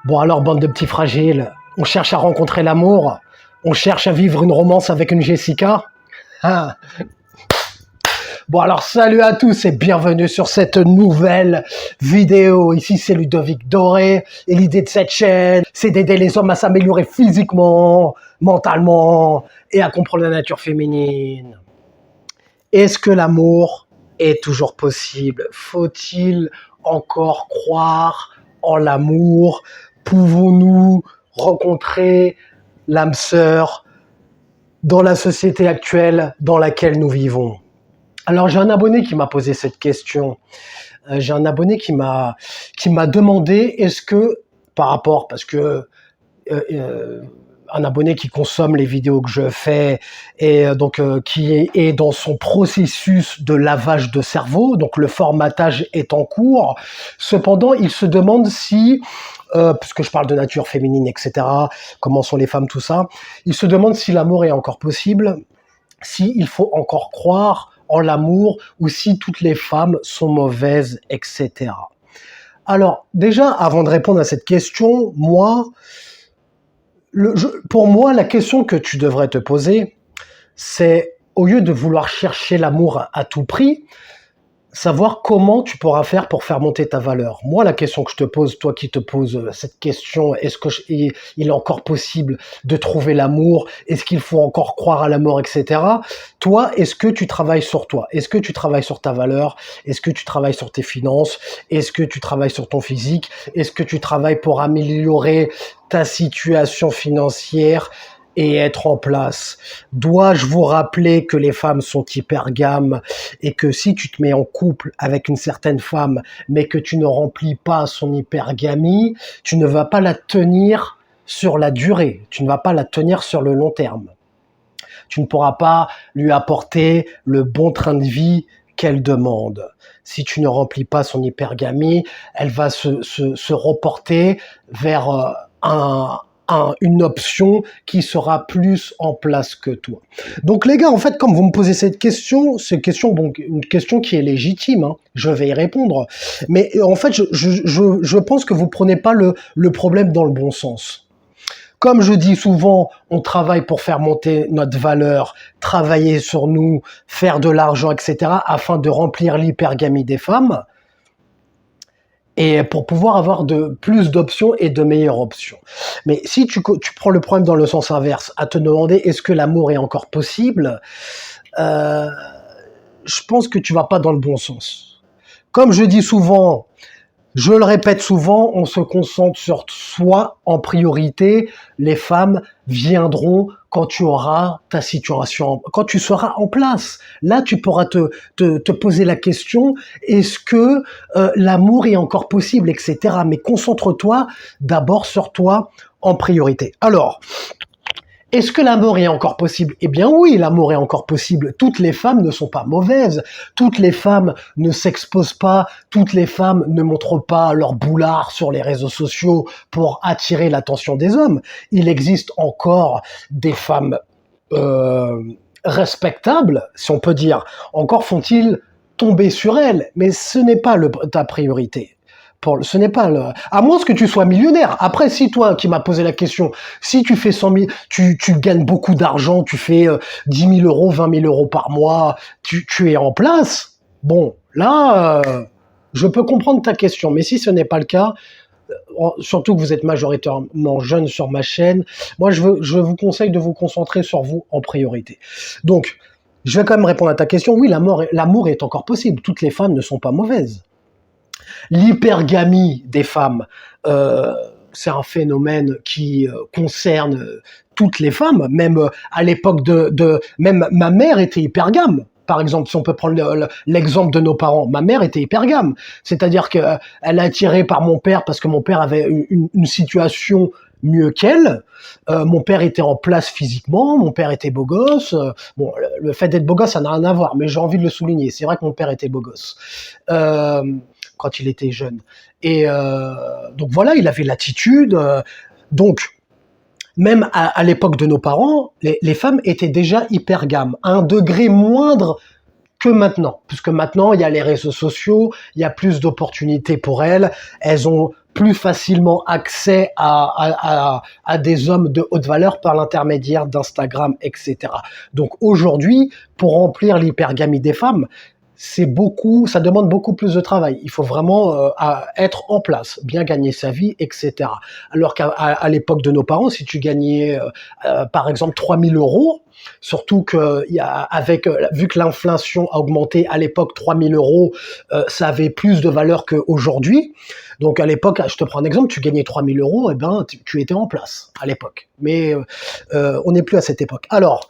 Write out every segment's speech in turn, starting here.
Bon alors, bande de petits fragiles, on cherche à rencontrer l'amour, on cherche à vivre une romance avec une Jessica. Ah. Bon alors, salut à tous et bienvenue sur cette nouvelle vidéo. Ici, c'est Ludovic Doré et l'idée de cette chaîne, c'est d'aider les hommes à s'améliorer physiquement, mentalement et à comprendre la nature féminine. Est-ce que l'amour est toujours possible? Faut-il encore croire en l'amour? Pouvons-nous rencontrer l'âme sœur dans la société actuelle dans laquelle nous vivons? Alors j'ai un abonné qui m'a posé cette question. J'ai un abonné qui m'a demandé est-ce que par rapport parce que un abonné qui consomme les vidéos que je fais et donc qui est dans son processus de lavage de cerveau, donc le formatage est en cours. Cependant, il se demande si puisque je parle de nature féminine, etc., comment sont les femmes, tout ça, il se demande si l'amour est encore possible, s'il faut encore croire en l'amour ou si toutes les femmes sont mauvaises, etc. Alors, déjà, avant de répondre à cette question, pour moi, la question que tu devrais te poser, c'est, au lieu de vouloir chercher l'amour à tout prix, savoir comment tu pourras faire pour faire monter ta valeur. Moi, la question que je te pose, toi qui te poses cette question, est-ce qu'il est encore possible de trouver l'amour? Est-ce qu'il faut encore croire à la mort, etc. Toi, est-ce que tu travailles sur toi? Est-ce que tu travailles sur ta valeur? Est-ce que tu travailles sur tes finances? Est-ce que tu travailles sur ton physique? Est-ce que tu travailles pour améliorer ta situation financière et être en place? Dois-je vous rappeler que les femmes sont hypergames et que si tu te mets en couple avec une certaine femme mais que tu ne remplis pas son hypergamie, tu ne vas pas la tenir sur la durée, tu ne vas pas la tenir sur le long terme. Tu ne pourras pas lui apporter le bon train de vie qu'elle demande. Si tu ne remplis pas son hypergamie, elle va se reporter vers une option qui sera plus en place que toi. Donc les gars, en fait, comme vous me posez cette question, donc une question qui est légitime, hein, je vais y répondre. Mais en fait, je pense que vous prenez pas le problème dans le bon sens. Comme je dis souvent, on travaille pour faire monter notre valeur, travailler sur nous, faire de l'argent, etc., afin de remplir l'hypergamie des femmes et pour pouvoir avoir plus d'options et de meilleures options. Mais si tu prends le problème dans le sens inverse, à te demander est-ce que l'amour est encore possible, je pense que tu vas pas dans le bon sens. Comme je dis souvent, je le répète souvent, on se concentre sur soi en priorité. Les femmes viendront quand tu auras ta situation, quand tu seras en place. Là, tu pourras te poser la question, est-ce que l'amour est encore possible, etc. Mais concentre-toi d'abord sur toi en priorité. Alors, est-ce que l'amour est encore possible? Eh bien oui, l'amour est encore possible. Toutes les femmes ne sont pas mauvaises. Toutes les femmes ne s'exposent pas. Toutes les femmes ne montrent pas leur boulard sur les réseaux sociaux pour attirer l'attention des hommes. Il existe encore des femmes respectables, si on peut dire. Encore font-ils tomber sur elles, mais ce n'est pas ta priorité. Ce n'est pas à moins que tu sois millionnaire. Après, si toi qui m'as posé la question, si tu fais 100 000, tu gagnes beaucoup d'argent, tu fais 10 000 euros, 20 000 euros par mois, tu es en place. Bon, là, je peux comprendre ta question. Mais si ce n'est pas le cas, surtout que vous êtes majoritairement jeune sur ma chaîne, moi, je vous conseille de vous concentrer sur vous en priorité. Donc, je vais quand même répondre à ta question. Oui, l'amour est encore possible. Toutes les femmes ne sont pas mauvaises. L'hypergamie des femmes, c'est un phénomène qui concerne toutes les femmes. Même à l'époque même ma mère était hypergame. Par exemple, si on peut prendre l'exemple de nos parents, ma mère était hypergame. C'est-à-dire qu'elle est attirée par mon père parce que mon père avait une situation mieux qu'elle. Mon père était en place physiquement, mon père était beau gosse. Bon, le fait d'être beau gosse, ça n'a rien à voir, mais j'ai envie de le souligner. C'est vrai que mon père était beau gosse. Quand il était jeune. Et donc voilà, il avait l'attitude. Donc, même à l'époque de nos parents, les femmes étaient déjà hypergames, à un degré moindre que maintenant. Puisque maintenant, il y a les réseaux sociaux, il y a plus d'opportunités pour elles. Elles ont plus facilement accès à des hommes de haute valeur par l'intermédiaire d'Instagram, etc. Donc aujourd'hui, pour remplir l'hypergamie des femmes, ça demande beaucoup plus de travail. Il faut vraiment être en place, bien gagner sa vie, etc. Alors qu'à l'époque de nos parents, si tu gagnais, par exemple, 3000 euros, surtout que vu que l'inflation a augmenté à l'époque, 3000 euros, ça avait plus de valeur qu'aujourd'hui. Donc à l'époque, je te prends un exemple, tu gagnais 3000 euros, et ben tu étais en place à l'époque. Mais on n'est plus à cette époque. Alors,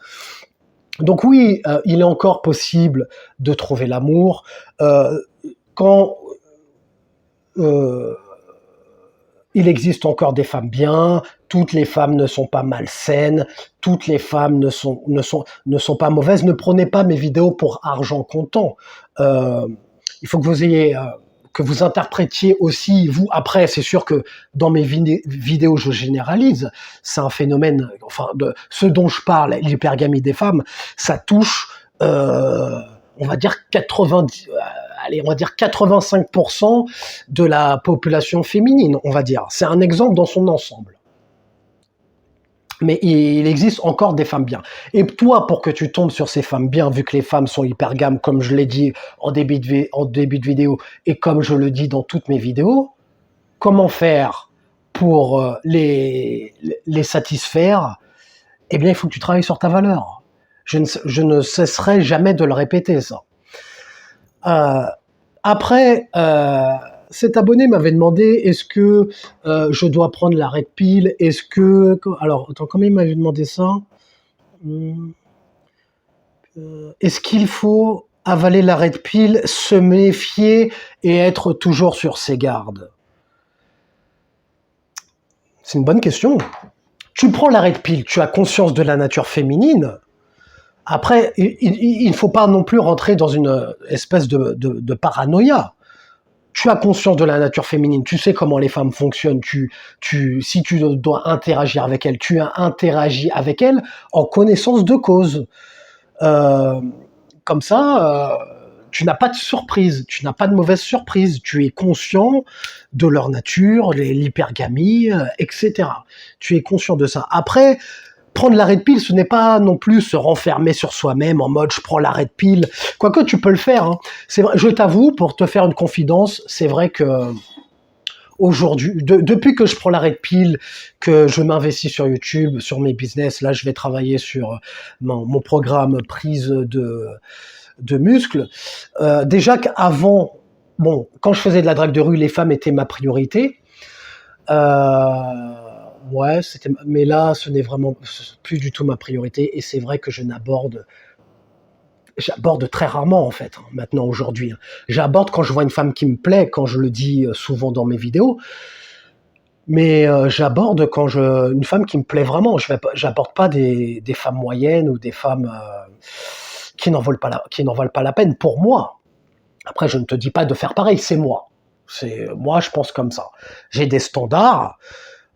donc oui, il est encore possible de trouver l'amour quand il existe encore des femmes bien. Toutes les femmes ne sont pas malsaines, toutes les femmes ne sont pas mauvaises. Ne prenez pas mes vidéos pour argent comptant. Il faut que vous interprétiez aussi, vous, après, c'est sûr que dans mes vidéos, je généralise, c'est un phénomène, enfin, de ce dont je parle, l'hypergamie des femmes, ça touche, on va dire 85% de la population féminine, on va dire. C'est un exemple dans son ensemble. Mais il existe encore des femmes bien. Et toi, pour que tu tombes sur ces femmes bien, vu que les femmes sont hypergames, comme je l'ai dit en début de vidéo, et comme je le dis dans toutes mes vidéos, comment faire pour les satisfaire? Eh bien, il faut que tu travailles sur ta valeur. Je ne cesserai jamais de le répéter, ça. Après, cet abonné m'avait demandé est-ce que je dois prendre la Red Pill? Alors, attends, comment il m'avait demandé ça? Est-ce qu'il faut avaler la Red Pill, se méfier et être toujours sur ses gardes? C'est une bonne question. Tu prends la Red Pill, tu as conscience de la nature féminine. Après, il ne faut pas non plus rentrer dans une espèce de paranoïa. Tu as conscience de la nature féminine, tu sais comment les femmes fonctionnent, si tu dois interagir avec elles, tu as interagi avec elles en connaissance de cause. Comme ça, tu n'as pas de surprise, tu n'as pas de mauvaise surprise, tu es conscient de leur nature, l'hypergamie, etc. Tu es conscient de ça. Après, prendre la Red Pill, ce n'est pas non plus se renfermer sur soi-même en mode je prends la Red Pill. Quoique tu peux le faire. Hein. C'est vrai, je t'avoue, pour te faire une confidence, c'est vrai que aujourd'hui, depuis que je prends la Red Pill, que je m'investis sur YouTube, sur mes business, là je vais travailler sur mon programme prise de muscles. Déjà qu'avant, bon, quand je faisais de la drague de rue, les femmes étaient ma priorité. Ouais, mais là, ce n'est vraiment plus du tout ma priorité, et c'est vrai que j'aborde très rarement en fait, hein, maintenant aujourd'hui. Hein. J'aborde quand je vois une femme qui me plaît, quand je le dis souvent dans mes vidéos, mais j'aborde une femme qui me plaît vraiment. J'aborde pas des femmes moyennes ou des femmes qui n'en valent pas la peine pour moi. Après, je ne te dis pas de faire pareil, c'est moi. Moi, je pense comme ça. J'ai des standards.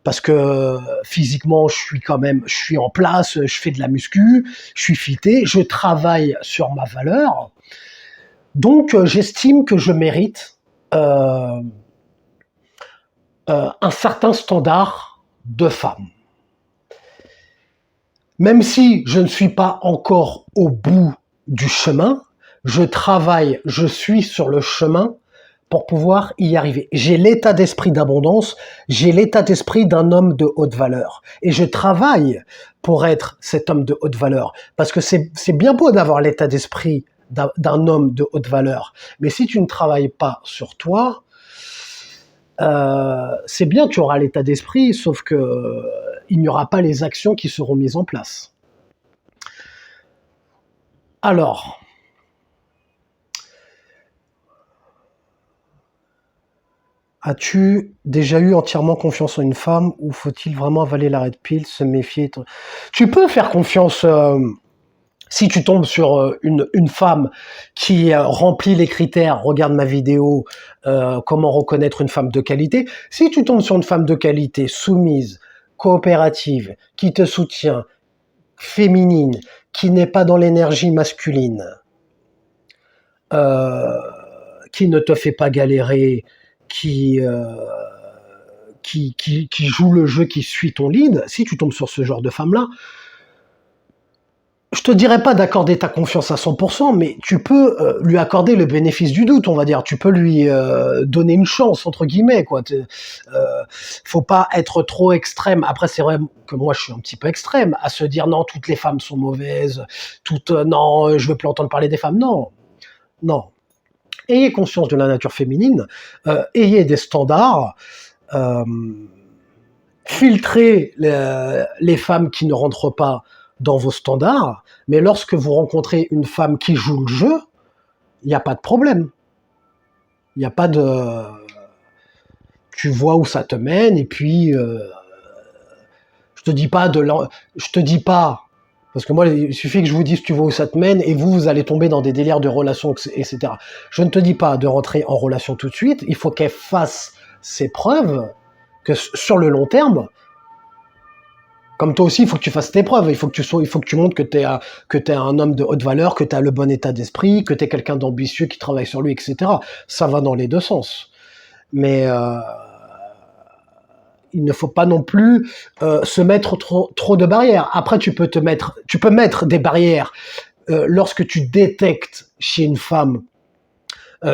Parce que physiquement, je suis en place, je fais de la muscu, je suis fité, je travaille sur ma valeur. Donc, j'estime que je mérite un certain standard de femme. Même si je ne suis pas encore au bout du chemin, je travaille, je suis sur le chemin pour pouvoir y arriver. J'ai l'état d'esprit d'abondance, j'ai l'état d'esprit d'un homme de haute valeur. Et je travaille pour être cet homme de haute valeur. Parce que c'est bien beau d'avoir l'état d'esprit d'un homme de haute valeur. Mais si tu ne travailles pas sur toi, c'est bien, tu auras l'état d'esprit, sauf que il n'y aura pas les actions qui seront mises en place. Alors, as-tu déjà eu entièrement confiance en une femme ou faut-il vraiment avaler la Red Pill, se méfier? Tu peux faire confiance si tu tombes sur une femme qui remplit les critères. Regarde ma vidéo, comment reconnaître une femme de qualité. Si tu tombes sur une femme de qualité, soumise, coopérative, qui te soutient, féminine, qui n'est pas dans l'énergie masculine, qui ne te fait pas galérer, qui qui joue le jeu, qui suit ton lead, si tu tombes sur ce genre de femme-là, je te dirais pas d'accorder ta confiance à 100%, mais tu peux lui accorder le bénéfice du doute, on va dire. Tu peux lui donner une chance, entre guillemets, quoi. Faut pas être trop extrême. Après, c'est vrai que moi, je suis un petit peu extrême à se dire non, toutes les femmes sont mauvaises, non, je veux plus entendre parler des femmes. Non, non. Ayez conscience de la nature féminine, ayez des standards, filtrez les femmes qui ne rentrent pas dans vos standards, mais lorsque vous rencontrez une femme qui joue le jeu, il n'y a pas de problème. Il n'y a pas de... Tu vois où ça te mène, et puis... je te dis pas, parce que moi, il suffit que je vous dise tu vois où ça te mène, et vous allez tomber dans des délires de relations, etc. Je ne te dis pas de rentrer en relation tout de suite, il faut qu'elle fasse ses preuves, que sur le long terme, comme toi aussi, il faut que tu fasses tes preuves. Il faut que tu montres que t'es un homme de haute valeur, que tu as le bon état d'esprit, que tu es quelqu'un d'ambitieux qui travaille sur lui, etc. Ça va dans les deux sens. Mais il ne faut pas non plus se mettre trop de barrières. Après, tu peux mettre des barrières lorsque tu détectes chez une femme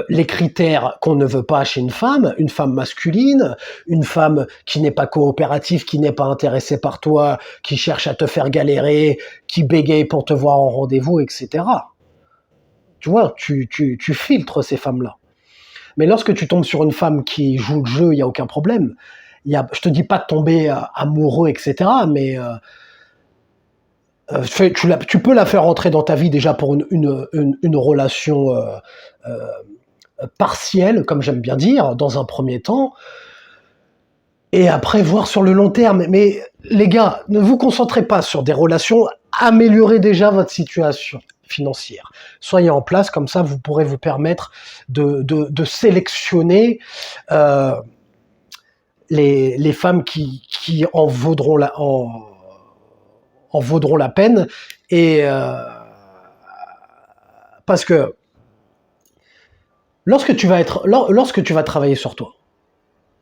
les critères qu'on ne veut pas chez une femme masculine, une femme qui n'est pas coopérative, qui n'est pas intéressée par toi, qui cherche à te faire galérer, qui bégaye pour te voir en rendez-vous, etc. Tu vois, tu filtres ces femmes-là. Mais lorsque tu tombes sur une femme qui joue le jeu, il n'y a aucun problème. Je te dis pas de tomber amoureux, etc. Mais tu peux la faire entrer dans ta vie déjà pour une relation partielle, comme j'aime bien dire, dans un premier temps, et après voir sur le long terme. Mais les gars, ne vous concentrez pas sur des relations, améliorez déjà votre situation financière. Soyez en place, comme ça vous pourrez vous permettre de sélectionner les femmes qui en vaudront la peine, et parce que lorsque tu vas travailler sur toi,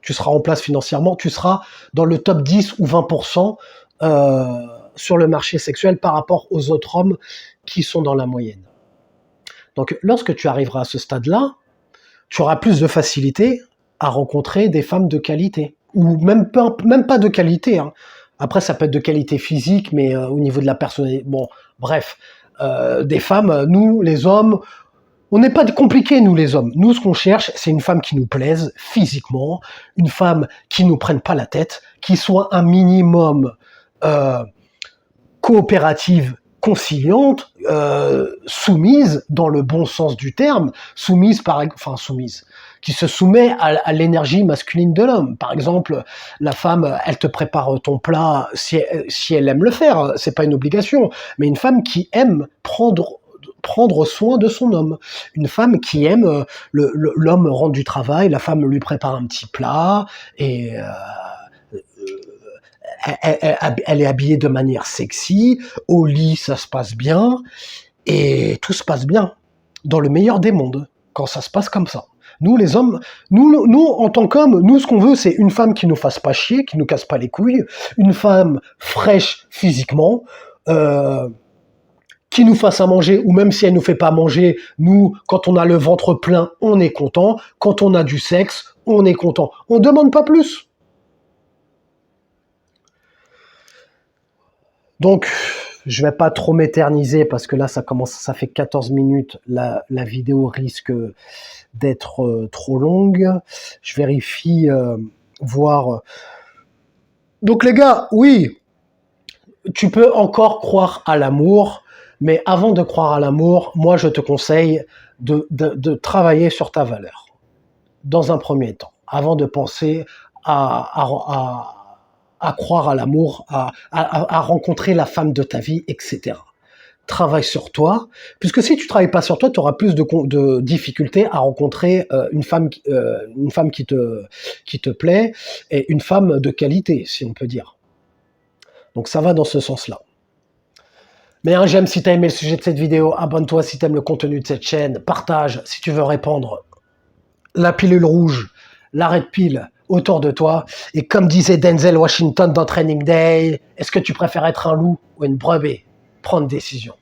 tu seras en place financièrement, tu seras dans le top 10 ou 20% sur le marché sexuel par rapport aux autres hommes qui sont dans la moyenne. Donc lorsque tu arriveras à ce stade-là, tu auras plus de facilité à rencontrer des femmes de qualité, ou même pas de qualité, hein. Après, ça peut être de qualité physique, mais au niveau de la personnalité, bon, bref, des femmes, nous, les hommes, on n'est pas compliqués, nous, les hommes. Nous, ce qu'on cherche, c'est une femme qui nous plaise physiquement, une femme qui nous prenne pas la tête, qui soit un minimum coopérative, conciliante, soumise dans le bon sens du terme, soumise, qui se soumet à l'énergie masculine de l'homme. Par exemple, la femme, elle te prépare ton plat si elle aime le faire, c'est pas une obligation, mais une femme qui aime prendre soin de son homme. Une femme qui aime l'homme rentre du travail, la femme lui prépare un petit plat, et elle est habillée de manière sexy, au lit ça se passe bien, et tout se passe bien, dans le meilleur des mondes, quand ça se passe comme ça. Nous, les hommes, nous en tant qu'hommes, nous, ce qu'on veut, c'est une femme qui nous fasse pas chier, qui nous casse pas les couilles, une femme fraîche physiquement, qui nous fasse à manger, ou même si elle nous fait pas manger, nous, quand on a le ventre plein, on est content. Quand on a du sexe, on est content. On demande pas plus. Donc, je vais pas trop m'éterniser parce que là, ça fait 14 minutes. La vidéo risque d'être trop longue. Je vérifie, voir. Donc, les gars, oui, tu peux encore croire à l'amour, mais avant de croire à l'amour, moi, je te conseille de travailler sur ta valeur, dans un premier temps, avant de penser à croire à l'amour, à rencontrer la femme de ta vie, etc. Travaille sur toi, puisque si tu travailles pas sur toi, tu auras plus de difficultés à rencontrer une femme qui te plaît, et une femme de qualité, si on peut dire. Donc ça va dans ce sens-là. Mais un j'aime si tu as aimé le sujet de cette vidéo, abonne-toi si tu aimes le contenu de cette chaîne, partage si tu veux répondre la pilule rouge, l'arrêt de pile, autour de toi. Et comme disait Denzel Washington dans Training Day, est-ce que tu préfères être un loup ou une brebis? Prends une décision.